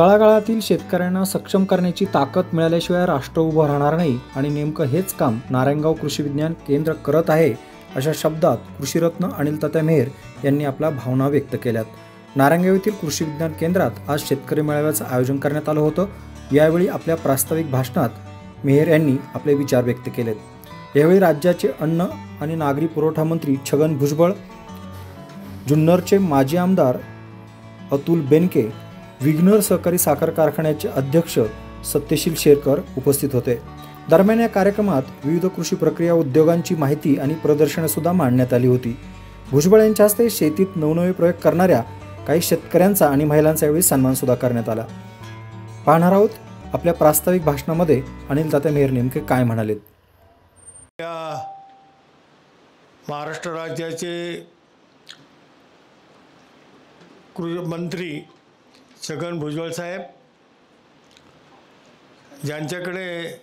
तळागाळातील शेतकऱ्यांना सक्षम करण्याची ताकद मिळाल्याशिवाय राष्ट्र उभं राहणार नाही आणि नेमकं हेच काम नारायणगाव कृषी विज्ञान केंद्र करत आहे, अशा शब्दात कृषीरत्न अनिल तात्या मेहर यांनी आपल्या भावना व्यक्त केल्यात. नारायणगाव येथील कृषी विज्ञान केंद्रात आज शेतकरी मेळाव्याचं आयोजन करण्यात आलं होतं. यावेळी आपल्या प्रास्ताविक भाषणात मेहर यांनी आपले विचार व्यक्त केलेत. यावेळी राज्याचे अन्न आणि नागरी पुरवठा मंत्री छगन भुजबळ, जुन्नरचे माजी आमदार अतुल बेनके, विघ्नर सहकारी साखर कारखान्याचे अध्यक्ष सत्यशील शेरकर उपस्थित होते. दरम्यान या कार्यक्रमात विविध कृषी प्रक्रिया उद्योगांची माहिती आणि प्रदर्शने सुद्धा मांडण्यात आली होती. भुजबळ यांच्या हस्ते शेतीत नवनवे प्रयोग करणाऱ्या काही शेतकऱ्यांचा आणि महिलांचा यावेळी सन्मान सुद्धा करण्यात आला. पाहणार आहोत आपल्या प्रास्ताविक भाषणामध्ये अनिल तात्या मेहर नेमके काय म्हणालेत. महाराष्ट्र राज्याचे मंत्री छगन भुजबळ साहेब, ज्यांच्याकडे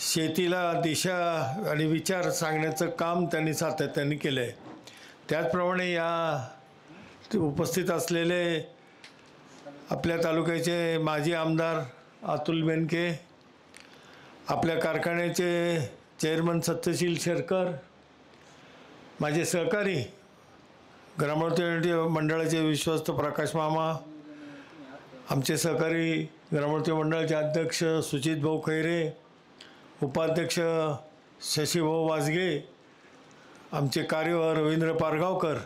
शेतीला दिशा आणि विचार सांगण्याचं काम त्यांनी सातत्याने केलं आहे, त्याचप्रमाणे या उपस्थित असलेले आपल्या तालुक्याचे माजी आमदार अतुल बेनके, आपल्या कारखान्याचे चेअरमन सत्यशील शेरकर, माझे सहकारी ग्रामोद्योग मंडळाचे विश्वस्त प्रकाश मामा, आमचे सहकारी ग्रामोद्योग मंडळाचे अध्यक्ष सुचित भाऊ खैरे, उपाध्यक्ष शशीभाऊ वाजगे, आमचे कार्य रवींद्र पारगावकर,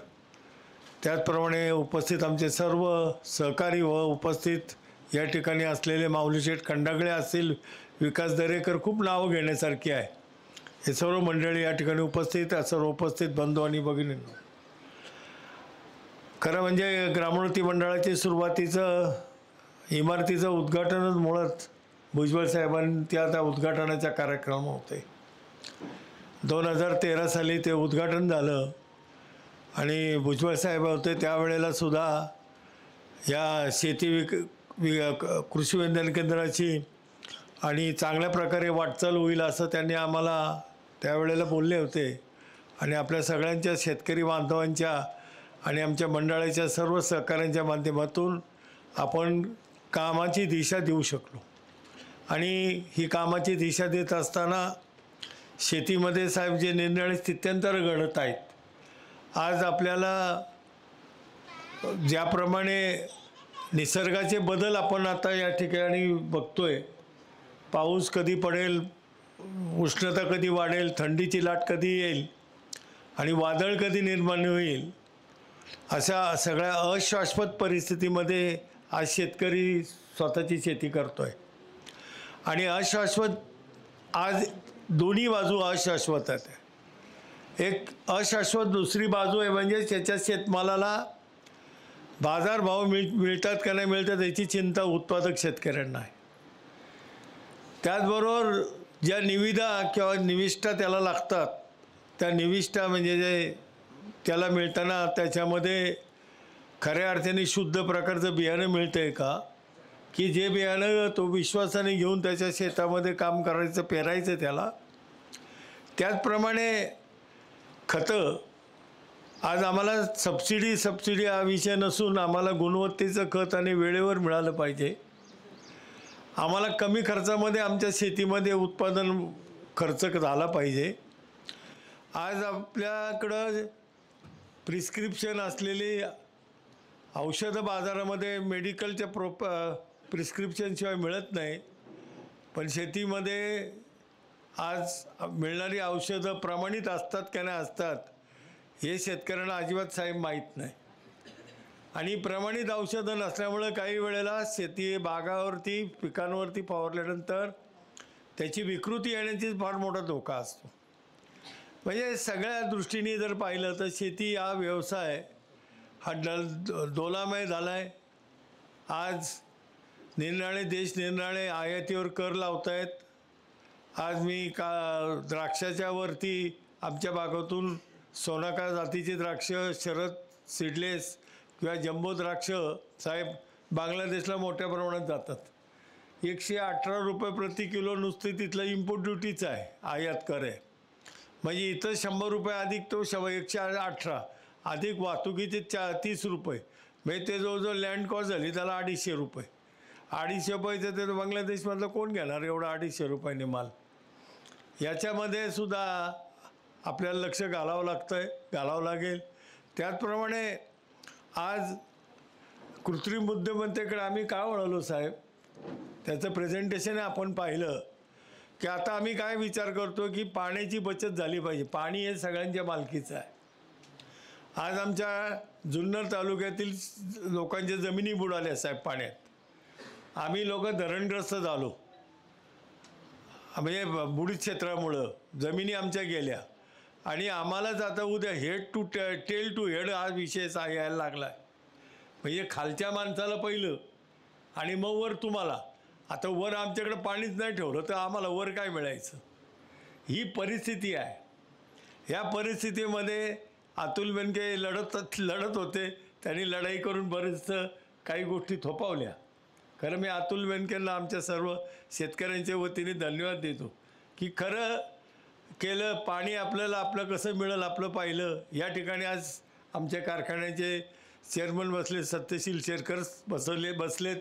त्याचप्रमाणे उपस्थित आमचे सर्व सहकारी व उपस्थित या ठिकाणी असलेले माऊलीशेठ खंडागळे असतील, विकास दरेकर, खूप नावं घेण्यासारखी आहे. हे सर्व मंडळी या ठिकाणी उपस्थित, सर्व उपस्थित बंधू आणि भगिनींनो, खरं म्हणजे ग्रामोन्नती मंडळाची सुरुवातीचं इमारतीचं उद्घाटनच मुळात भुजबळ साहेबांनी त्या उद्घाटनाचा कार्यक्रम होते. 2013 साली ते उद्घाटन झालं आणि भुजबळ साहेब होते त्यावेळेला सुद्धा या कृषी विज्ञान केंद्राची आणि चांगल्या प्रकारे वाटचाल होईल असं त्यांनी आम्हाला त्यावेळेला बोलले होते. आणि आपल्या सगळ्यांच्या शेतकरी बांधवांच्या आणि आमच्या मंडळाच्या सर्व सहकाऱ्यांच्या माध्यमातून आपण कामाची दिशा देऊ शकलो. आणि ही कामाची दिशा देत असताना शेतीमध्ये साहेब जे निरनिराळी स्थित्यंतरं घडत आहेत, आज आपल्याला ज्याप्रमाणे निसर्गाचे बदल आपण आता या ठिकाणी बघतोय, पाऊस कधी पडेल, उष्णता कधी वाढेल, थंडीची लाट कधी येईल आणि वादळ कधी निर्माण होईल, अशा सगळ्या अशाश्वत परिस्थितीमध्ये आज शेतकरी स्वतःची शेती करतोय. आणि अशाश्वत आज दोन्ही बाजू अशाश्वत आहेत. एक अशाश्वत दुसरी बाजू आहे म्हणजे त्याच्या शेतमालाला बाजारभाव मिळतात का नाही मिळतात याची चिंता उत्पादक शेतकऱ्यांना आहे. त्याचबरोबर ज्या निविदा किंवा निविष्ठा त्याला लागतात, त्या निविष्ठा म्हणजे जे त्याला मिळताना त्याच्यामध्ये खऱ्या अर्थाने शुद्ध प्रकारचं बियाणं मिळतं आहे का, की जे बियाणं तो विश्वासाने घेऊन त्याच्या शेतामध्ये काम करायचं, पेरायचं त्याला. त्याचप्रमाणे खतं, आज आम्हाला सबसिडी हा विषय नसून आम्हाला गुणवत्तेचं खत आणि वेळेवर मिळालं पाहिजे. आम्हाला कमी खर्चामध्ये आमच्या शेतीमध्ये उत्पादन खर्च झाला पाहिजे. आज आपल्याकडं प्रिस्क्रिप्शन असलेली औषधं बाजारामध्ये मेडिकलच्या प्रिस्क्रिप्शनशिवाय मिळत नाही, पण शेतीमध्ये आज मिळणारी औषधं प्रमाणित असतात का नाही असतात हे शेतकऱ्यांना अजिबात साहेब माहीत नाही. आणि प्रमाणित औषधं नसल्यामुळं काही वेळेला शेती बागावरती पिकांवरती फवारल्यानंतर त्याची विकृती येण्याची फार मोठा धोका असतो. म्हणजे सगळ्या दृष्टीने जर पाहिलं तर शेती हा व्यवसाय हा डोलामय झाला आहे. आज निरनिराळे देश निरनिराळे आयातीवर कर लावत आहेत. आज मी द्राक्षाच्या वरती आमच्या भागातून सोनाका जातीची द्राक्ष, शरद सीडलेस किंवा जम्बो द्राक्ष साहेब बांगलादेशला मोठ्या प्रमाणात जातात. 118 रुपये प्रति किलो नुसती तिथलं इम्पोर्ट ड्युटीच आहे, आयात कर आहे. म्हणजे इथं 100 रुपये अधिक तो 118 अधिक वाहतुकीचे 30 रुपये, म्हणजे ते जवळजवळ लँड कॉस्ट झाली त्याला 250 रुपये. 250 रुपयाचं ते बांगलादेशमधलं कोण घेणार एवढा 250 रुपयाने माल. याच्यामध्ये सुद्धा आपल्याला लक्ष घालावं लागेल. त्याचप्रमाणे आज कृत्रिम बुद्धिमत्तेकडे आम्ही का वळलो साहेब, त्याचं प्रेझेंटेशन आपण पाहिलं की आता आम्ही काय विचार करतो की पाण्याची बचत झाली पाहिजे. पाणी हे सगळ्यांच्या मालकीचं आहे. आज आमच्या जुन्नर तालुक्यातील लोकांच्या जमिनी बुडाल्या साहेब पाण्यात. आम्ही लोक धरणग्रस्त झालो, म्हणजे बुडीत क्षेत्रामुळं जमिनी आमच्या गेल्या आणि आम्हालाच आता उद्या टेल टू हेड हा विषय यायला लागला आहे. म्हणजे खालच्या माणसाला पहिलं आणि मग वर तुम्हाला. आता वर आमच्याकडे पाणीच नाही ठेवलं तर आम्हाला वर काय मिळायचं, ही परिस्थिती आहे. ह्या परिस्थितीमध्ये अतुल बेनके लढत होते. त्यांनी लढाई करून बरेचसं काही गोष्टी थोपवल्या. खरं मी अतुल बेनकेंना आमच्या सर्व शेतकऱ्यांच्या वतीने धन्यवाद देतो की खरं केलं. पाणी आपलं कसं मिळेल आपलं पाहिलं. या ठिकाणी आज आमच्या कारखान्याचे चेअरमन बसले, सत्यशील शेरकर बसलेत.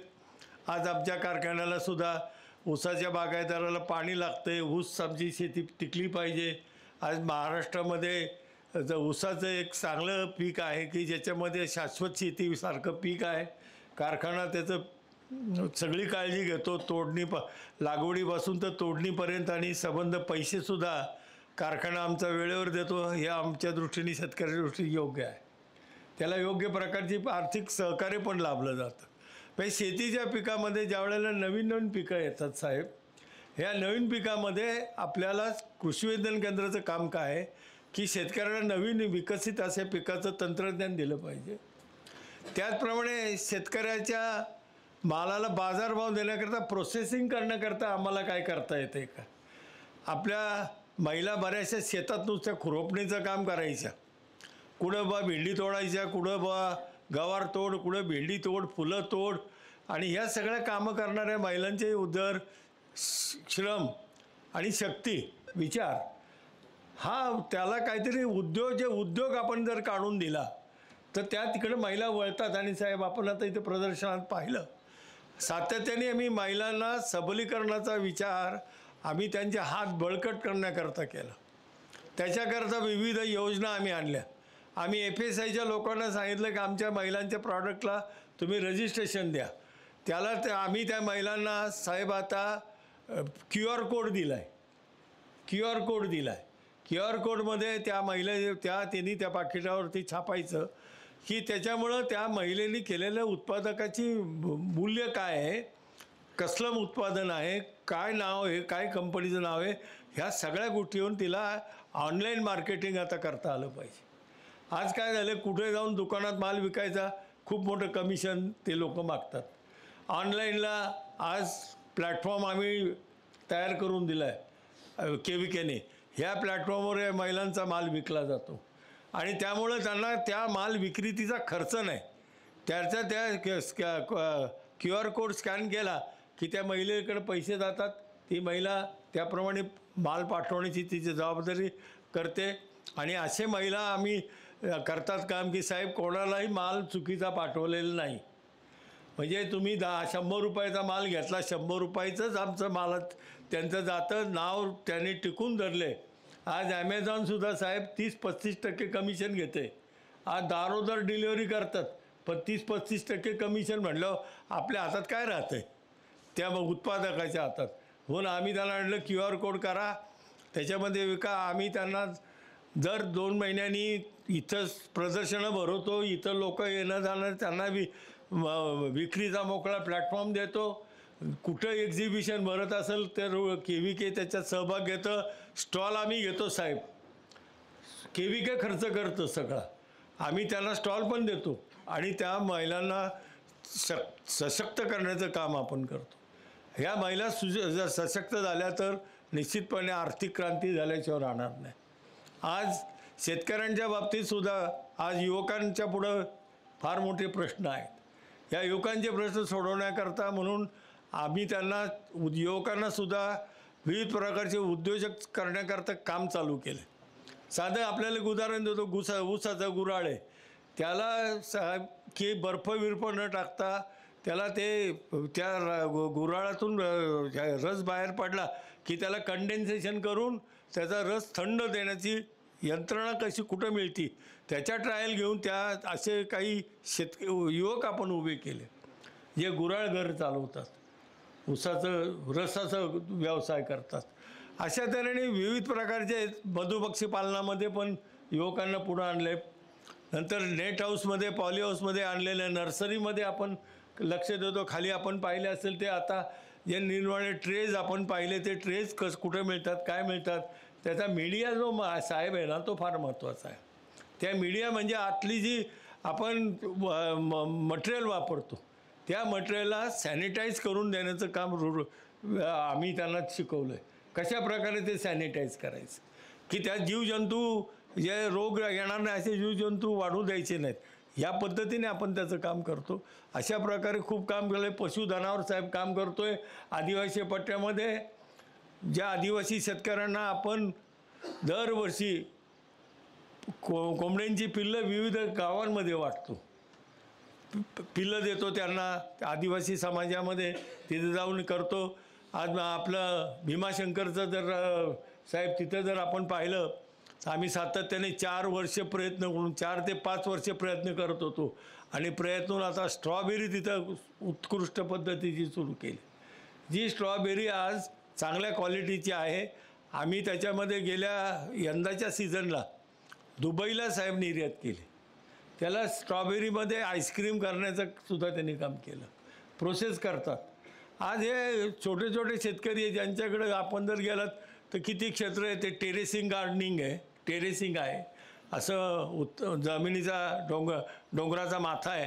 आज आमच्या कारखान्याला सुद्धा ऊसाच्या बागायतदाराला पाणी लागतं आहे. ऊस आमची शेती टिकली पाहिजे. आज महाराष्ट्रामध्ये ऊसाचं एक चांगलं पीक आहे की ज्याच्यामध्ये शाश्वत शेतीसारखं पीक आहे. कारखाना त्याचं सगळी काळजी घेतो, लागवडीपासून तर तोडणीपर्यंत, आणि संबंध पैसेसुद्धा कारखाना आमचा वेळेवर देतो. हे आमच्या दृष्टीने शेतकऱ्याच्या दृष्टीने योग्य आहे. त्याला योग्य प्रकारची आर्थिक सहकार्य पण लाभलं जातं. म्हणजे शेतीच्या पिकामध्ये ज्या वेळेला नवीन पिकं येतात साहेब, ह्या नवीन पिकामध्ये आपल्याला कृषी विज्ञान केंद्राचं काम काय आहे की शेतकऱ्यांना नवीन विकसित अशा पिकाचं तंत्रज्ञान दिलं पाहिजे. त्याचप्रमाणे शेतकऱ्याच्या मालाला बाजारभाव देण्याकरता, प्रोसेसिंग करण्याकरता आम्हाला काय करता येते का. आपल्या महिला बऱ्याचशा शेतात नुसत्या खुरपणीचं काम करायच्या. कुठं भेंडी तोडायच्या, कुठं गवार तोड, कुठं भेंडी तोड, फुलं तोड, आणि ह्या सगळ्या कामं करणाऱ्या महिलांचे उदर, श्रम आणि शक्ती, विचार, त्याला काहीतरी उद्योग आपण जर काढून दिला तर त्या तिकडे महिला वळतात. आणि साहेब आपण आता इथे प्रदर्शनात पाहिलं, सातत्याने आम्ही महिलांना सबलीकरणाचा विचार आम्ही त्यांचे हात बळकट करण्याकरता केला. त्याच्याकरता विविध योजना आम्ही आणल्या. आम्ही FSIच्या लोकांना सांगितलं की आमच्या महिलांच्या प्रॉडक्टला तुम्ही रजिस्ट्रेशन द्या. आम्ही त्या महिलांना साहेब आता QR कोड दिला आहे. QR कोडमध्ये त्या त्यांनी त्या पाकिटावरती छापायचं की त्याच्यामुळं त्या महिलेने केलेल्या उत्पादकाची मूल्य काय आहे, कसलं उत्पादन आहे, काय नाव आहे, काय कंपनीचं नाव आहे, ह्या सगळ्या गोष्टीवरून तिला ऑनलाईन मार्केटिंग आता करता आलं पाहिजे. आज काय झालं, कुठे जाऊन दुकानात माल विकायचा, खूप मोठं कमिशन ते लोक मागतात. ऑनलाईनला आज प्लॅटफॉर्म आम्ही तयार करून दिला आहे KVKने. ह्या प्लॅटफॉर्मवर या महिलांचा माल विकला जातो आणि त्यामुळं त्यांना त्या माल विक्रीचा खर्च नाही. त्या QR कोड स्कॅन केला की त्या महिलेकडे पैसे जातात. ती महिला त्याप्रमाणे माल पाठवण्याची तिची जबाबदारी करते. आणि असे महिला आम्ही करतात काम की साहेब कोणालाही माल चुकीचा पाठवलेला नाही. म्हणजे तुम्ही 100 रुपयाचा माल घेतला, 100 रुपयाचंच आमचं मालात त्यांचं जातं, नाव त्यांनी टिकून धरले. आज ॲमेझॉनसुद्धा साहेब 30-35% कमिशन घेते. आज दारोदार डिलिव्हरी करतात, पण 30-35% कमिशन म्हटलं आपल्या हातात काय राहतं आहे, त्या उत्पादकाच्या हातात. म्हणून आम्ही त्यांना म्हटलं QR कोड करा, त्याच्यामध्ये विका. आम्ही त्यांना दर 2 महिन्यांनी इथं प्रदर्शनं भरवतो, इथं लोक येणं जाणं, त्यांना विक्रीचा मोकळा प्लॅटफॉर्म देतो. कुठं एक्झिबिशन भरत असेल तर KVK त्याच्यात सहभाग घेतं. स्टॉल आम्ही घेतो साहेब, KVK खर्च करतो सगळा. आम्ही त्यांना स्टॉल पण देतो आणि त्या महिलांना सशक्त करण्याचं काम आपण करतो. ह्या महिला जर सशक्त झाल्या तर निश्चितपणे आर्थिक क्रांती झाल्याशिवाय राहणार नाही. आज शेतकऱ्यांच्या बाबतीतसुद्धा आज युवकांच्या पुढं फार मोठे प्रश्न आहेत. या युवकांचे प्रश्न सोडवण्याकरता म्हणून आम्ही त्यांना युवकांनासुद्धा विविध प्रकारचे उद्योजक करण्याकरता काम चालू केले. साधं आपल्याला एक उदाहरण देतो, ऊसाचा गुऱ्हाळ आहे, त्याला की बर्फ न टाकता त्याला ते त्या गुऱ्हाळातून रस बाहेर पडला की त्याला कंडेन्सेशन करून त्याचा रस थंड देण्याची यंत्रणा कशी कुठं मिळती त्याच्या ट्रायल घेऊन त्या असे काही युवक आपण उभे केले जे गुऱ्हाळ घर चालवतात, ऊसाचं रसाचं व्यवसाय करतात. अशा तऱ्हेने विविध प्रकारचे मधुपक्षी पालनामध्ये पण युवकांना पुढं आणले. नंतर नेट हाऊसमध्ये, पॉली हाऊसमध्ये आणलेल्या नर्सरीमध्ये आपण लक्ष देतो. खाली आपण पाहिले असेल ते आता जे निर्माणे ट्रेज आपण पाहिले ते ट्रेज कुठे मिळतात, काय मिळतात, त्याचा मीडिया जो साहेब आहे ना तो फार महत्त्वाचा आहे. त्या मीडिया म्हणजे आतली जी आपण मटेरियल वापरतो त्या मटेरियलला सॅनिटाईज करून देण्याचं काम आम्ही त्यांना शिकवलं आहे. कशा प्रकारे ते सॅनिटाईज करायचं की त्या जीवजंतू जे रोग येणार नाही असे जीवजंतू वाढू द्यायचे नाहीत. या पद्धतीने आपण त्याचं काम करतो. अशा प्रकारे खूप काम केलं आहे. पशुधनावर साहेब काम करतो आहे. आदिवासी पट्ट्यामध्ये ज्या आदिवासी शेतकऱ्यांना आपण दरवर्षी कोंबड्यांची पिल्लं विविध गावांमध्ये वाटतो, पिल्लं देतो त्यांना आदिवासी समाजामध्ये, तिथे जाऊन करतो. आज आपलं भीमाशंकरचं जर साहेब तिथं जर आपण पाहिलं तर आम्ही सातत्याने 4 वर्ष प्रयत्न करून 4 ते 5 वर्ष प्रयत्न करत होतो आणि प्रयत्न आता स्ट्रॉबेरी तिथं उत्कृष्ट पद्धतीची सुरू केली. जी स्ट्रॉबेरी आज चांगल्या क्वालिटीची आहे. आम्ही त्याच्यामध्ये यंदाच्या सीझनला दुबईला साहेब निर्यात केली. त्याला स्ट्रॉबेरीमध्ये आईस्क्रीम करण्याचं सुद्धा त्यांनी काम केलं. प्रोसेस करतात. आज हे छोटे छोटे शेतकरी आहे ज्यांच्याकडे आपण जर गेलात तर किती क्षेत्र आहे ते टेरेसिंग गार्डनिंग आहे, टेरेसिंग आहे. असं जमिनीचा डोंगराचा माथा आहे,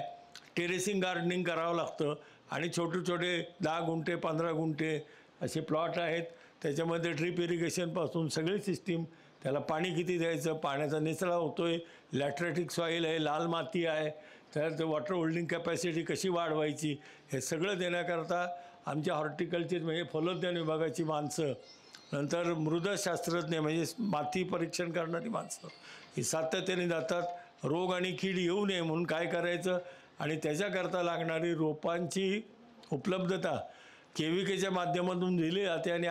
टेरेसिंग गार्डनिंग करावं लागतं आणि छोटे छोटे 10 गुंठे 15 गुंठे असे प्लॉट आहेत. त्याच्यामध्ये ड्रीप इरिगेशनपासून सगळी सिस्टीम, त्याला पाणी किती द्यायचं, पाण्याचा निचरा होतो आहे, लॅटरेटिक सॉईल आहे, लाल माती आहे, त्यात वॉटर होल्डिंग कॅपॅसिटी कशी वाढवायची हे सगळं देण्याकरता आमच्या हॉर्टिकल्चर म्हणजे फलोद्यान विभागाची माणसं, नंतर मृदशास्त्रज्ञ म्हणजे माती परीक्षण करणारी माणसं ही सातत्याने जातात. रोग आणि कीड येऊ नये म्हणून काय करायचं आणि त्याच्याकरता लागणारी रोपांची उपलब्धता KVKच्या माध्यमातून दिली जाते आणि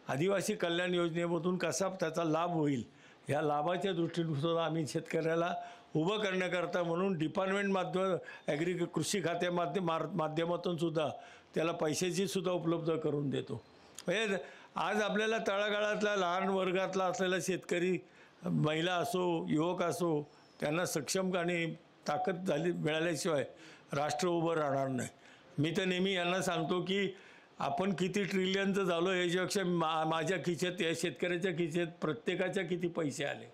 आदिवासी कल्याण योजनेमधून कसा त्याचा लाभ होईल या लाभाच्या दृष्टीने आम्ही शेतकऱ्याला उभं करण्याकरता म्हणून डिपार्टमेंट कृषी खात्या माध्यमातून सुद्धा त्याला पैशाची सुद्धा उपलब्ध करून देतो. म्हणजे आज आपल्याला तळागाळातला लहान वर्गातला असलेला शेतकरी, महिला असो युवक असो, त्यांना सक्षम आणि ताकद मिळाल्याशिवाय राष्ट्र उभं राहणार नाही. मी तर नेहमी यांना सांगतो की आपण किती ट्रिलियनचं झालो याच्यापेक्षा माझ्या खिशात, या शेतकऱ्याच्या खिशात प्रत्येकाच्या किती पैसे आले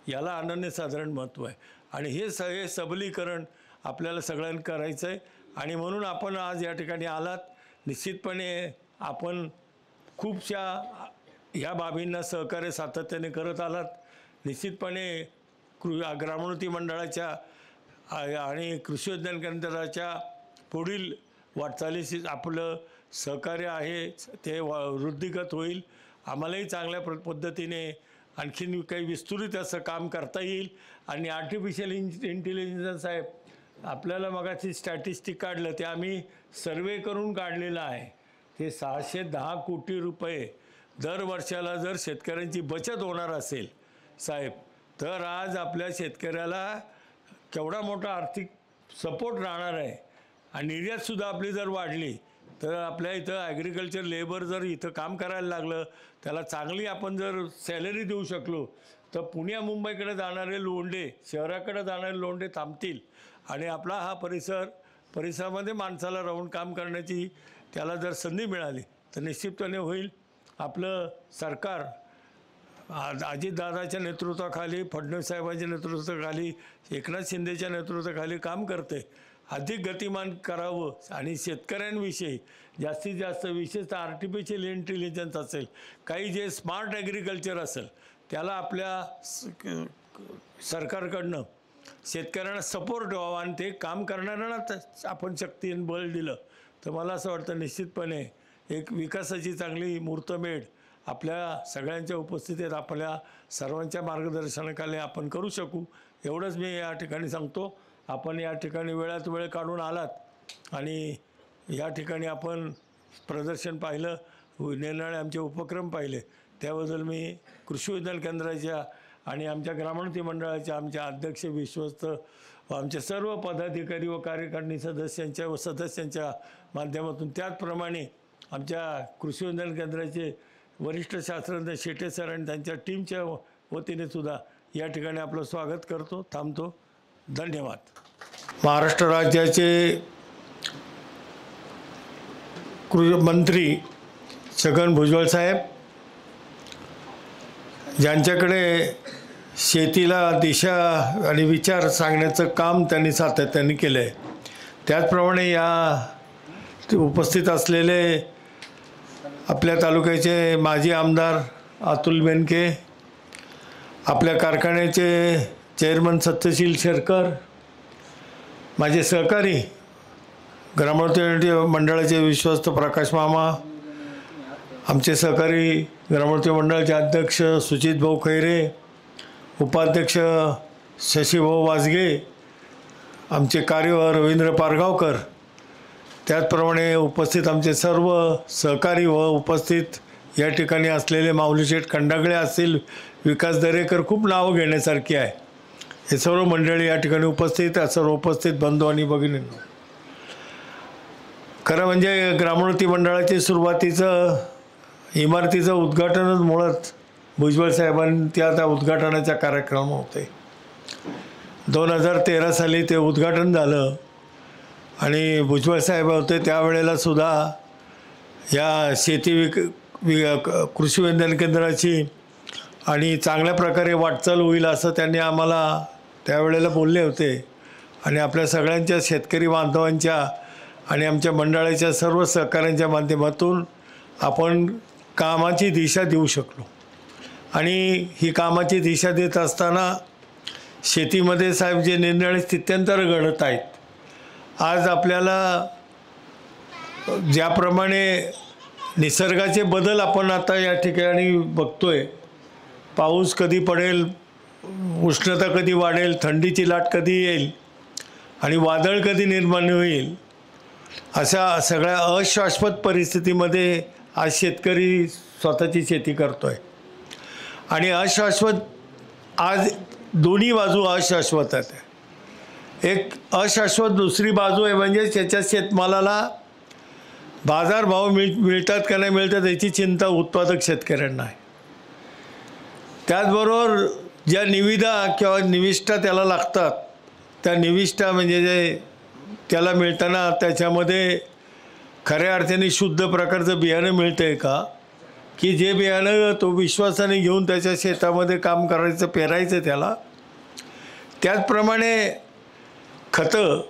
याला अनन्यसाधारण महत्त्व आहे. आणि हे सबलीकरण आपल्याला सगळ्यांना करायचं आहे. आणि म्हणून आपण आज या ठिकाणी आलात. निश्चितपणे आपण खूपशा ह्या बाबींना सहकार्य सातत्याने करत आलात. निश्चितपणे ग्रामोन्नती मंडळाच्या आणि कृषी विज्ञान केंद्राच्या पुढील वाटचालीशी आपलं सहकार्य आहे ते वृद्धिगत होईल. आम्हालाही चांगल्या पद्धतीने आणखीन काही विस्तृत असं काम करता येईल. आणि आर्टिफिशियल इंटेलिजन्स साहेब आपल्याला मगाशी स्टॅटिस्टिक काढलं ते आम्ही सर्वे करून काढलेलं आहे. ते 610 कोटी रुपये दर वर्षाला जर शेतकऱ्यांची बचत होणार असेल साहेब तर आज आपल्या शेतकऱ्याला केवढा मोठा आर्थिक सपोर्ट राहणार आहे. आणि निर्यातसुद्धा आपली जर वाढली तर आपल्या इथं ॲग्रिकल्चर लेबर जर इथं काम करायला लागलं, त्याला चांगली आपण जर सॅलरी देऊ शकलो तर पुण्या मुंबईकडे जाणारे लोंढे, शहराकडे जाणारे लोंढे थांबतील आणि आपला हा परिसरामध्ये माणसाला राहून काम करण्याची त्याला जर संधी मिळाली तर निश्चितपणे होईल. आपलं सरकार अजितदादाच्या नेतृत्वाखाली, फडणवीस साहेबांच्या नेतृत्वाखाली, एकनाथ शिंदेच्या नेतृत्वाखाली काम करते. अधिक गतिमान करावं आणि शेतकऱ्यांविषयी जास्तीत जास्त विशेषतः आर्टिफिशियल इंटेलिजन्स असेल, काही जे स्मार्ट ॲग्रिकल्चर असेल त्याला आपल्या सरकारकडनं शेतकऱ्यांना सपोर्ट व्हावा आणि ते काम करणाऱ्यांना आपण शक्ती आणि बळ दिलं तर मला असं वाटतं निश्चितपणे एक विकासाची चांगली मुहूर्तमेढ आपल्या सगळ्यांच्या उपस्थितीत आपल्या सर्वांच्या मार्गदर्शनाखाली आपण करू शकू. एवढंच मी या ठिकाणी सांगतो. आपण या ठिकाणी वेळात वेळ काढून आलात आणि या ठिकाणी आपण प्रदर्शन पाहिलं, निरनिराळे आमचे उपक्रम पाहिले, त्याबद्दल मी कृषी विज्ञान केंद्राच्या आणि आमच्या ग्रामोन्नती मंडळाच्या आमच्या अध्यक्ष, विश्वस्त व आमचे सर्व पदाधिकारी व कार्यकारिणी सदस्यांच्या माध्यमातून, त्याचप्रमाणे आमच्या कृषी विज्ञान केंद्राचे वरिष्ठ शास्त्रज्ञ शेटे सर आणि त्यांच्या टीमच्या वतीने सुद्धा या ठिकाणी आपलं स्वागत करतो, थांबतो. धन्यवाद. महाराष्ट्र राज्याचे मंत्री छगन भुजबळ साहेब, ज्यांच्याकडे शेतीला दिशा आणि विचार सांगण्याचं काम त्यांनी सातत्याने केलं आहे, त्याचप्रमाणे या उपस्थित असलेले आपल्या तालुक्याचे माजी आमदार अतुल बेनके, आपल्या कारखान्याचे चेअरमन सत्यशील शेरकर, माझे सहकारी ग्रामोन्नती मंडळाचे विश्वस्त प्रकाश मामा, आमचे सहकारी ग्रामोन्नती मंडळाचे अध्यक्ष सुजित भाऊ खैरे, उपाध्यक्ष शशीभाऊ वाजगे, आमचे कार्य रवींद्र पारगावकर, त्याचप्रमाणे उपस्थित आमचे सर्व सहकारी व उपस्थित या ठिकाणी असलेले माऊलीशेठ खंडागळे असतील, विकास दरेकर, खूप नावं घेण्यासारखी आहे. हे सर्व मंडळी या ठिकाणी उपस्थित, सर्व उपस्थित बंधू आणि भगिनींनो, खरं म्हणजे ग्रामोन्नती मंडळाचे सुरुवातीचं इमारतीचं उद्घाटनच मुळात भुजबळ साहेबांनी त्या उद्घाटनाचा कार्यक्रम होते. 2013 साली ते उद्घाटन झालं आणि भुजबळ साहेब होते त्यावेळेला सुद्धा या शेती कृषी विज्ञान केंद्राची आणि चांगल्या प्रकारे वाटचाल होईल असं त्यांनी आम्हाला त्यावेळेला बोलले होते. आणि आपल्या सगळ्यांच्या शेतकरी बांधवांच्या आणि आमच्या मंडळाच्या सर्व सहकाऱ्यांच्या माध्यमातून आपण कामाची दिशा देऊ शकलो. आणि ही कामाची दिशा देत असताना शेतीमध्ये साहेब जे निरनिराळे स्थित्यंतर घडत आहेत, आज आपल्याला ज्याप्रमाणे निसर्गाचे बदल आपण आता या ठिकाणी बघतोय, पाऊस कधी पडेल, उष्णता कधी वाढेल, थंडीची लाट कधी येईल आणि वादळ कधी निर्माण होईल, अशा सगळ्या अशाश्वत परिस्थितीमध्ये आज शेतकरी स्वतःची शेती करतो आहे. आणि अशाश्वत आज दोन्ही बाजू अशाश्वत आहेत. एक अशाश्वत दुसरी बाजू आहे म्हणजे त्याच्या शेतमालाला बाजारभाव मिळतात का नाही मिळतात याची चिंता उत्पादक शेतकऱ्यांना आहे. त्याचबरोबर ज्या निविदा किंवा निविष्ठा त्याला लागतात, त्या निविष्ठा म्हणजे जे त्याला मिळताना त्याच्यामध्ये खऱ्या अर्थाने शुद्ध प्रकारचं बियाणं मिळतं आहे का, की जे बियाणं तो विश्वासाने घेऊन त्याच्या शेतामध्ये काम करायचं, पेरायचं त्याला. त्याचप्रमाणे खतं,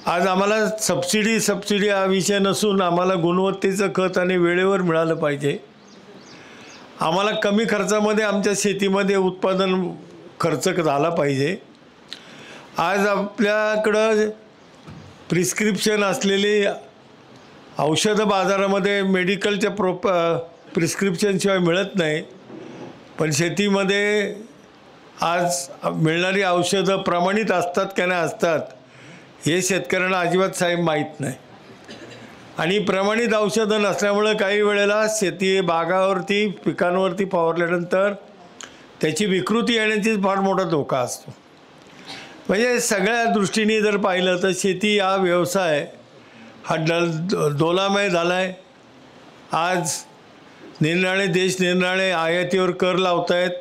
आज आम्हाला सबसिडी हा विषय नसून आम्हाला गुणवत्तेचं खत आणि वेळेवर मिळालं पाहिजे. आम्हाला कमी खर्चामध्ये आमच्या शेतीमध्ये उत्पादन खर्च झाला पाहिजे. आज आपल्याकडं प्रिस्क्रिप्शन असलेली औषधं बाजारामध्ये मेडिकलच्या प्रिस्क्रिप्शनशिवाय मिळत नाही, पण शेतीमध्ये आज मिळणारी औषधं प्रमाणित असतात का नाही असतात हे शेतकऱ्यांना अजिबात साहेब माहीत नाही. आणि प्रमाणित औषधं नसल्यामुळं काही वेळेला शेती बागावरती पिकांवरती फवारल्यानंतर त्याची विकृती येण्याची फार मोठा धोका असतो. म्हणजे सगळ्या दृष्टीने जर पाहिलं तर शेती हा व्यवसाय हा डोलामय झाला आहे. आज निरनिराळे देश निरनिराळे आयातीवर कर लावत आहेत.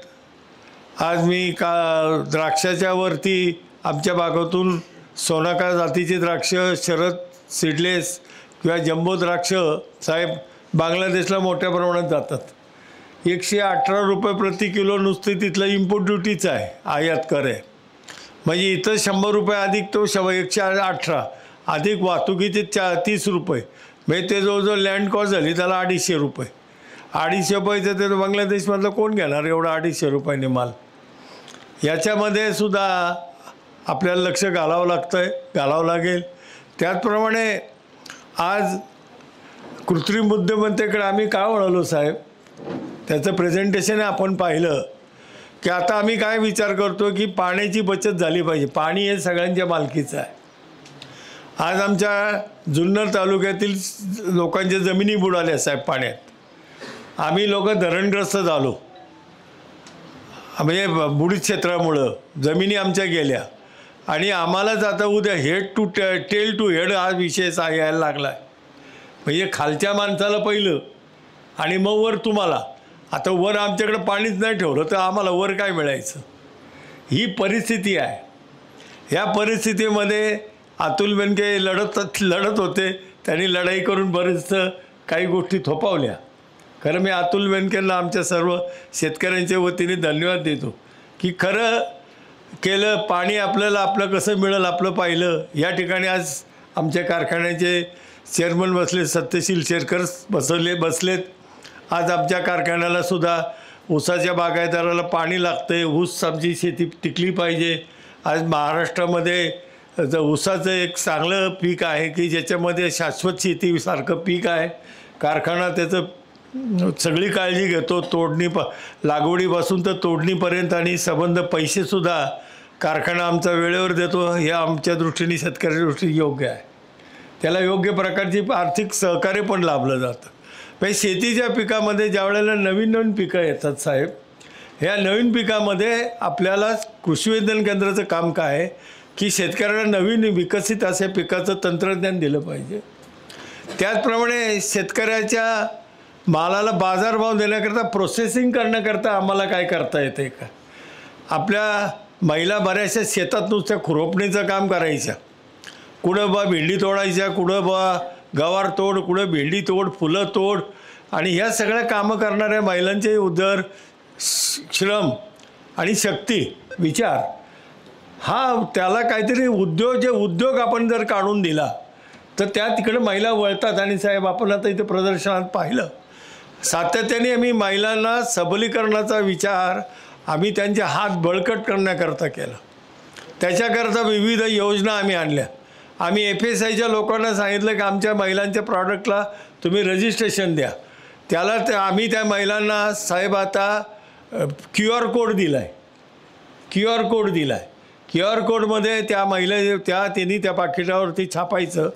आज मी द्राक्षाच्या वरती आमच्या भागातून सोनाका जातीची द्राक्ष, शरद सीडलेस किंवा जम्बो द्राक्ष साहेब बांगलादेशला मोठ्या प्रमाणात जातात. 118 रुपये प्रति किलो नुसती तिथलं इम्पोर्ट ड्युटीच आहे, आयात कर आहे. म्हणजे इथं 100 रुपये अधिक तो 118 अधिक वाहतुकीचे 30 रुपये, म्हणजे ते जवळजवळ लँड कॉस्ट झाली त्याला 250 रुपये. 250 रुपयाचं ते बांगलादेशमधलं कोण घेणार एवढा 250 रुपयाने माल. याच्यामध्ये सुद्धा आपल्याला लक्ष घालावं लागेल. त्याचप्रमाणे आज कृत्रिम बुद्धिमत्तेकडे आम्ही का वळलो साहेब, त्याचं प्रेझेंटेशन आपण पाहिलं की आता आम्ही काय विचार करतो की पाण्याची बचत झाली पाहिजे. पाणी हे सगळ्यांच्या मालकीचं आहे. आज आमच्या जुन्नर तालुक्यातील लोकांच्या जमिनी बुडाल्या साहेब पाण्यात. आम्ही लोक धरणग्रस्त झालो, म्हणजे बुडीत क्षेत्रामुळं जमिनी आमच्या गेल्या आणि आम्हालाच आता उद्या head to tail to head हा विषय यायला लागला आहे. म्हणजे खालच्या माणसाला पहिलं आणि मग वर तुम्हाला. आता वर आमच्याकडे पाणीच नाही ठेवलं तर आम्हाला वर काय मिळायचं, ही परिस्थिती आहे. ह्या परिस्थितीमध्ये अतुल बेनके लढत होते. त्यांनी लढाई करून बरेचसं काही गोष्टी थोपावल्या. खरं मी अतुल बेनकेंना आमच्या सर्व शेतकऱ्यांच्या वतीने धन्यवाद देतो की खरं केलं. पाणी आपल्याला आपलं कसं मिळेल आपलं पाहिलं. या ठिकाणी आज आमच्या कारखान्याचे चेअरमन बसले, सत्यशील शेरकर बसलेत. आज आमच्या कारखान्याला सुद्धा ऊसाच्या बागायतदाराला पाणी लागतं आहे. ऊस आमची शेती टिकली पाहिजे. आज महाराष्ट्रामध्ये ऊसाचं एक चांगलं पीक आहे की ज्याच्यामध्ये शाश्वत शेतीसारखं पीक आहे. कारखाना त्याचं सगळी काळजी घेतो, लागवडीपासून तर तोडणीपर्यंत, आणि संबंध पैसेसुद्धा कारखाना आमचा वेळेवर देतो. हे आमच्या दृष्टीने शेतकऱ्याच्या दृष्टीने योग्य आहे. त्याला योग्य प्रकारची आर्थिक सहकार्य पण लाभलं जातं. म्हणजे शेतीच्या पिकामध्ये ज्या वेळेला नवीन नवीन पिकं येतात साहेब, ह्या नवीन पिकामध्ये आपल्याला कृषी विज्ञान केंद्राचं काम काय आहे की शेतकऱ्यांना नवीन विकसित अशा पिकाचं तंत्रज्ञान दिलं पाहिजे. त्याचप्रमाणे शेतकऱ्याच्या मालाला बाजारभाव देण्याकरता, प्रोसेसिंग करण्याकरता आम्हाला काय करता येते का. आपल्या महिला बऱ्याचशा शेतात नुसत्या खुरपणीचं काम करायच्या. कुठं बा भेंडी तोडायच्या, कुठं बा गवार तोड, कुठं भेंडी तोड, फुलं तोड, आणि ह्या सगळ्या कामं करणाऱ्या महिलांचे उदर, श्रम आणि शक्ती, विचार, हा त्याला काहीतरी उद्योग आपण जर काढून दिला तर त्या तिकडे महिला वळतात. आणि साहेब आपण आता इथे प्रदर्शनात पाहिलं, सातत्याने आम्ही महिलांना सबलीकरणाचा विचार आम्ही त्यांचे हात बळकट करण्याकरता केला. त्याच्याकरता विविध योजना आम्ही आणल्या. आम्ही FSIच्या लोकांना सांगितलं की आमच्या महिलांच्या प्रॉडक्टला तुम्ही रजिस्ट्रेशन द्या. त्याला आम्ही त्या महिलांना साहेब आता QR कोड दिला आहे. QR कोडमध्ये त्या त्यांनी त्या पाकिटावरती छापायचं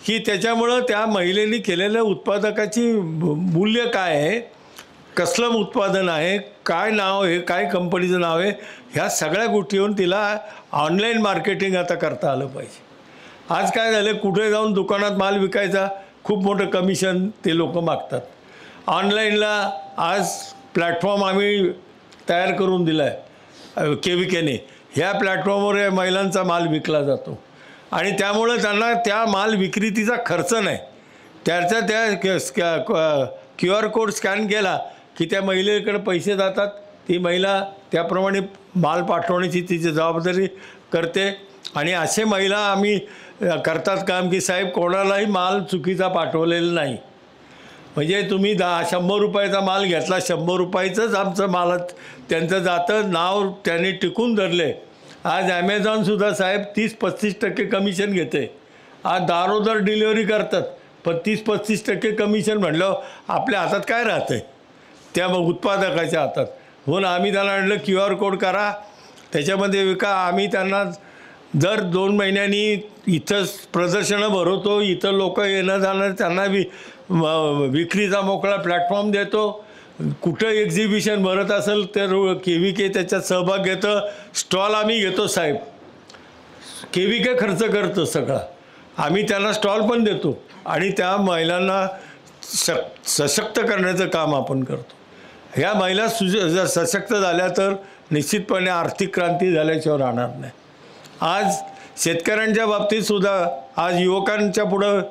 की त्याच्यामुळं त्या महिलेने केलेल्या उत्पादकाची मूल्य काय आहे, कसलं उत्पादन आहे, काय नाव आहे, काय कंपनीचं नाव आहे, ह्या सगळ्या गोष्टीवरून तिला ऑनलाईन मार्केटिंग आता करता आलं पाहिजे. आज काय झालं, कुठे जाऊन दुकानात माल विकायचा, खूप मोठं कमिशन ते लोक मागतात. ऑनलाईनला आज प्लॅटफॉर्म आम्ही तयार करून दिला आहे KVKने. ह्या प्लॅटफॉर्मवर या महिलांचा माल विकला जातो आणि त्यामुळं त्यांना त्या माल विक्रीचा खर्च नाही. त्या QR कोड स्कॅन केला की त्या महिलेकडे पैसे जातात. ती महिला त्याप्रमाणे माल पाठवण्याची तिची जबाबदारी करते. आणि असे महिला आम्ही करतात काम की साहेब कोणालाही माल चुकीचा पाठवलेला नाही. म्हणजे तुम्ही 100 रुपयाचा माल घेतला, 100 रुपयाचंच आमचं मालात त्यांचं जातं, नाव त्यांनी टिकून धरले. आज ॲमेझॉनसुद्धा साहेब 30-35% कमिशन घेते. आज दारोदार डिलिव्हरी करतात, पण 30-35% कमिशन म्हटलं आपल्या हातात काय राहतं आहे, त्या मग उत्पादकाच्या हातात. म्हणून आम्ही त्यांना म्हटलं QR कोड करा, त्याच्यामध्ये विका. आम्ही त्यांना दर 2 महिन्यांनी इथं प्रदर्शनं भरवतो, इथं लोक येणं जाणं त्यांना विक्रीचा मोकळा प्लॅटफॉर्म देतो. कुठं एक्झिबिशन भरत असेल तर KVK त्याच्यात सहभाग घेतं. स्टॉल आम्ही घेतो साहेब, KVK खर्च करतो सगळा. आम्ही त्यांना स्टॉल पण देतो आणि त्या महिलांना सशक्त करण्याचं काम आपण करतो. ह्या महिला जर सशक्त झाल्या तर निश्चितपणे आर्थिक क्रांती झाल्याशिवाय राहणार नाही. आज शेतकऱ्यांच्या बाबतीतसुद्धा आज युवकांच्या पुढं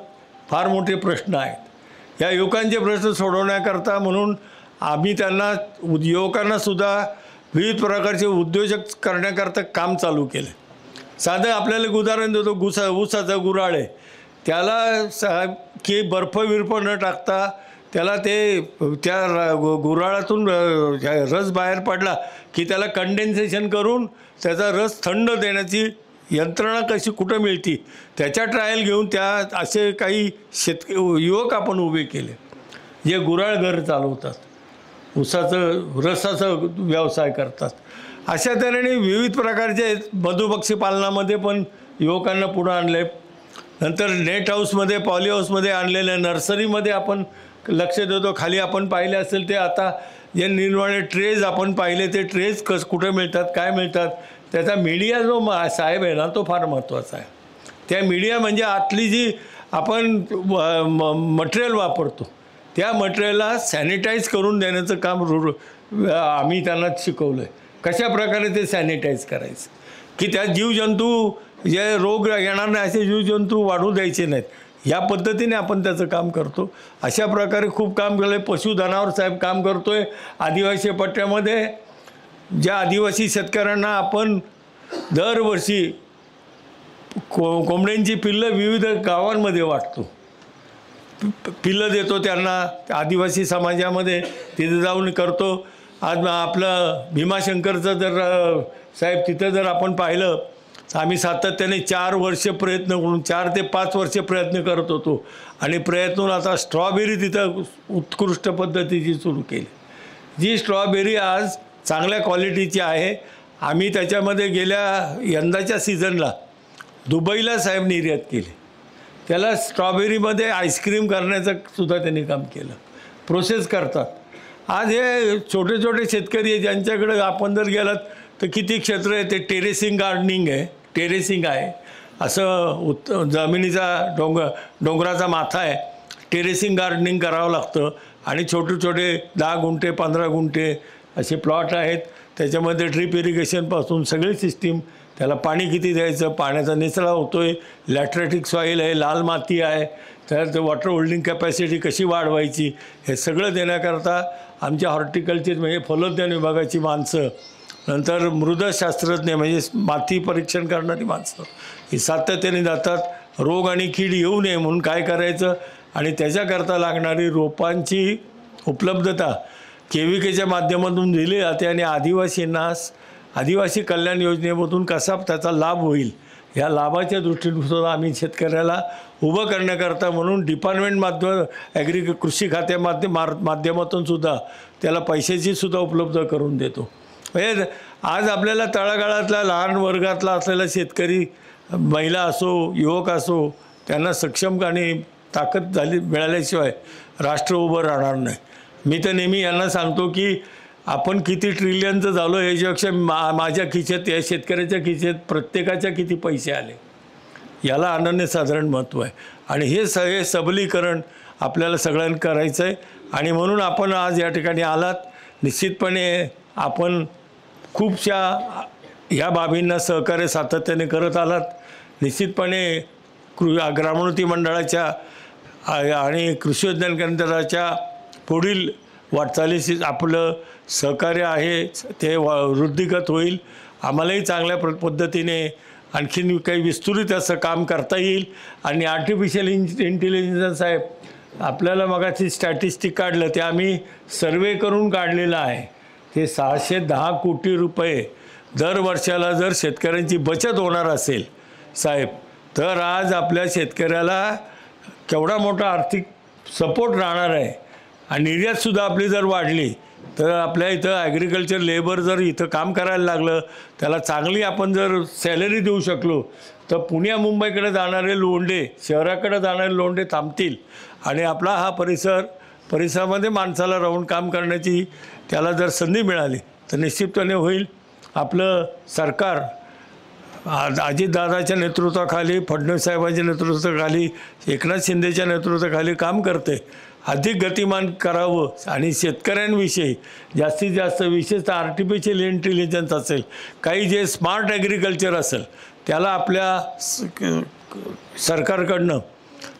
फार मोठे प्रश्न आहेत. या युवकांचे प्रश्न सोडवण्याकरता म्हणून आम्ही त्यांना युवकांनासुद्धा विविध प्रकारचे उद्योजक करण्याकरता काम चालू केले. साधं आपल्याला एक उदाहरण देतो, ऊसाचा गुऱ्हाळ आहे, त्याला की बर्फ न टाकता त्याला त्या गुऱ्हाळातून रस बाहेर पडला की त्याला कंडेन्सेशन करून त्याचा रस थंड देण्याची यंत्रणा कशी कुठं मिळती, त्याच्या ट्रायल घेऊन त्या असे काही युवक आपण उभे केले जे गुऱ्हाळ घर चालवतात. ऊसाचं रसाचं व्यवसाय करतात. अशा तऱ्हेने विविध प्रकारचे मधुपक्षी पालनामध्ये पण युवकांना पुढं आणले. नंतर नेट हाऊसमध्ये पॉली हाऊसमध्ये आणलेल्या नर्सरीमध्ये आपण लक्ष देतो. खाली आपण पाहिले असेल ते आता जे निर्माणे ट्रेज आपण पाहिले ते ट्रेज कुठे मिळतात काय मिळतात त्याचा मीडिया जो साहेब आहे ना तो फार महत्त्वाचा आहे. त्या मीडिया म्हणजे आतली जी आपण मटेरियल वापरतो त्या मटेरियलला सॅनिटाईज करून देण्याचं काम आम्ही त्यांना शिकवलं आहे. कशा प्रकारे ते सॅनिटाईज करायचं की त्या जीवजंतू जे रोग येणार नाही असे जीवजंतू वाढू द्यायचे नाहीत. या पद्धतीने आपण त्याचं काम करतो. अशा प्रकारे खूप काम केलं आहे. पशुधनावर साहेब काम करतो आहे. आदिवासी पट्ट्यामध्ये ज्या आदिवासी शेतकऱ्यांना आपण दरवर्षी कोंबड्यांची पिल्लं विविध गावांमध्ये वाटतो. पिल्लं देतो त्यांना आदिवासी समाजामध्ये तिथे जाऊन करतो. आज आपलं भीमाशंकरचं जर साहेब तिथं जर आपण पाहिलं तर आम्ही सातत्याने 4 वर्ष प्रयत्न करून 4 ते 5 वर्ष प्रयत्न करत होतो आणि प्रयत्न आता स्ट्रॉबेरी तिथं उत्कृष्ट पद्धतीची सुरू केली. जी स्ट्रॉबेरी आज चांगल्या क्वालिटीची आहे. आम्ही त्याच्यामध्ये यंदाच्या सीझनला दुबईला साहेब निर्यात केली. त्याला स्ट्रॉबेरीमध्ये आईस्क्रीम करण्याचं सुद्धा त्यांनी काम केलं. प्रोसेस करतात. आज हे छोटे छोटे शेतकरी आहे ज्यांच्याकडे आपण जर गेलात तर किती क्षेत्र आहे ते टेरेसिंग गार्डनिंग आहे. टेरेसिंग आहे असं जमिनीचा डोंगराचा माथा आहे. टेरेसिंग गार्डनिंग करावं लागतं आणि छोटे छोटे 10 गुंठे 15 गुंठे असे प्लॉट आहेत. त्याच्यामध्ये ड्रीप इरिगेशनपासून सगळी सिस्टीम त्याला पाणी किती द्यायचं पाण्याचा निचरा होतो आहे. लॅटरेटिक सॉईल आहे लाल माती आहे त्यात वॉटर होल्डिंग कॅपॅसिटी कशी वाढवायची हे सगळं देण्याकरता आमच्या हॉर्टिकल्चर म्हणजे फलोद्यान विभागाची माणसं नंतर मृदशास्त्रज्ञ म्हणजे माती परीक्षण करणारी माणसं ही सातत्याने जातात. रोग आणि कीड येऊ नये म्हणून काय करायचं आणि त्याच्याकरता लागणारी रोपांची उपलब्धता KVKच्या माध्यमातून दिली जाते आणि आदिवासी कल्याण योजनेमधून कसा त्याचा लाभ होईल या लाभाच्या दृष्टीने आम्ही शेतकऱ्याला उभं करण्याकरता म्हणून डिपार्टमेंट कृषी माध्यमातून सुद्धा त्याला पैशाची सुद्धा उपलब्ध करून देतो. म्हणजे आज आपल्याला तळागाळातला लहान वर्गातला असलेला शेतकरी महिला असो युवक असो त्यांना सक्षम आणि ताकद मिळाल्याशिवाय राष्ट्र उभं राहणार नाही. मी तर नेहमी यांना सांगतो की आपण किती ट्रिलियनचं झालो याच्यापेक्षा माझ्या खिशात या शेतकऱ्याच्या खिशात प्रत्येकाच्या किती पैसे आले याला अनन्यसाधारण महत्त्व आहे. आणि हे सबलीकरण आपल्याला सगळ्यांना करायचं आहे. आणि म्हणून आपण आज या ठिकाणी आलात. निश्चितपणे आपण खूपशा ह्या बाबींना सहकार्य सातत्याने करत आलात. निश्चितपणे ग्रामोन्नती मंडळाच्या आणि कृषी विज्ञान केंद्राच्या पुढील वाटचालीस आपलं सहकार्य आहे ते वृद्धिगत होईल. आम्हालाही चांगल्या पद्धतीने आणखीन काही विस्तृत असं काम करता येईल. आणि आर्टिफिशियल इंटेलिजन्स साहेब आपल्याला मगाची स्टॅटिस्टिक काढलं ते आम्ही सर्वे करून काढलेलं आहे. ते 610 कोटी रुपये दर वर्षाला जर शेतकऱ्यांची बचत होणार असेल साहेब तर आज आपल्या शेतकऱ्याला केवढा मोठा आर्थिक सपोर्ट राहणार आहे. आणि निर्यातसुद्धा आपली जर वाढली तर आपल्या इथं ॲग्रिकल्चर लेबर जर इथं काम करायला लागलं त्याला चांगली आपण जर सॅलरी देऊ शकलो तर पुण्या मुंबईकडे जाणारे लोंढे शहराकडे जाणारे लोंढे थांबतील आणि आपला हा परिसरामध्ये माणसाला राहून काम करण्याची त्याला जर संधी मिळाली तर निश्चितपणे होईल. आपलं सरकार अजितदादाच्या नेतृत्वाखाली फडणवीस साहेबांच्या नेतृत्वाखाली एकनाथ शिंदेच्या नेतृत्वाखाली काम करते. अधिक गतिमान करावं आणि शेतकऱ्यांविषयी जास्तीत जास्त विशेषतः आर्टिफिशियल इंटेलिजन्स असेल काही जे स्मार्ट ॲग्रिकल्चर असेल त्याला आपल्या सरकारकडनं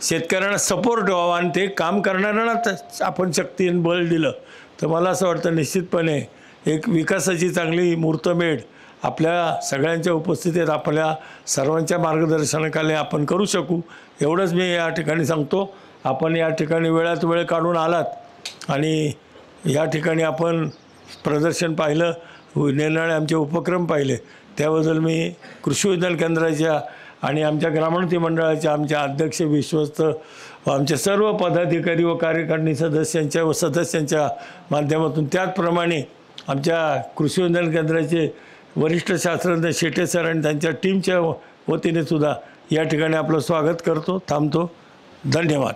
शेतकऱ्यांना सपोर्ट व्हावा आणि ते काम करणाऱ्यांना आपण शक्ती आणि बळ दिलं तर मला असं वाटतं निश्चितपणे एक विकासाची चांगली मुहूर्तमेढ आपल्या सगळ्यांच्या उपस्थितीत आपल्या सर्वांच्या मार्गदर्शनाखाली आपण करू शकू एवढंच मी या ठिकाणी सांगतो. आपण या ठिकाणी वेळात वेळ काढून आलात आणि या ठिकाणी आपण प्रदर्शन पाहिलं निरनिराळे आमचे उपक्रम पाहिले त्याबद्दल मी कृषी विज्ञान केंद्राच्या आणि आमच्या ग्रामोन्नती मंडळाचे आमचे अध्यक्ष विश्वस्त व आमचे सर्व पदाधिकारी व कार्यकारिणी सदस्यांच्या माध्यमातून, त्याचप्रमाणे आमच्या कृषी विज्ञान केंद्राचे वरिष्ठ शास्त्रज्ञ शेटे सर आणि त्यांच्या टीमच्या वतीने सुद्धा या ठिकाणी आपलं स्वागत करतो, थांबतो. धन्यवाद.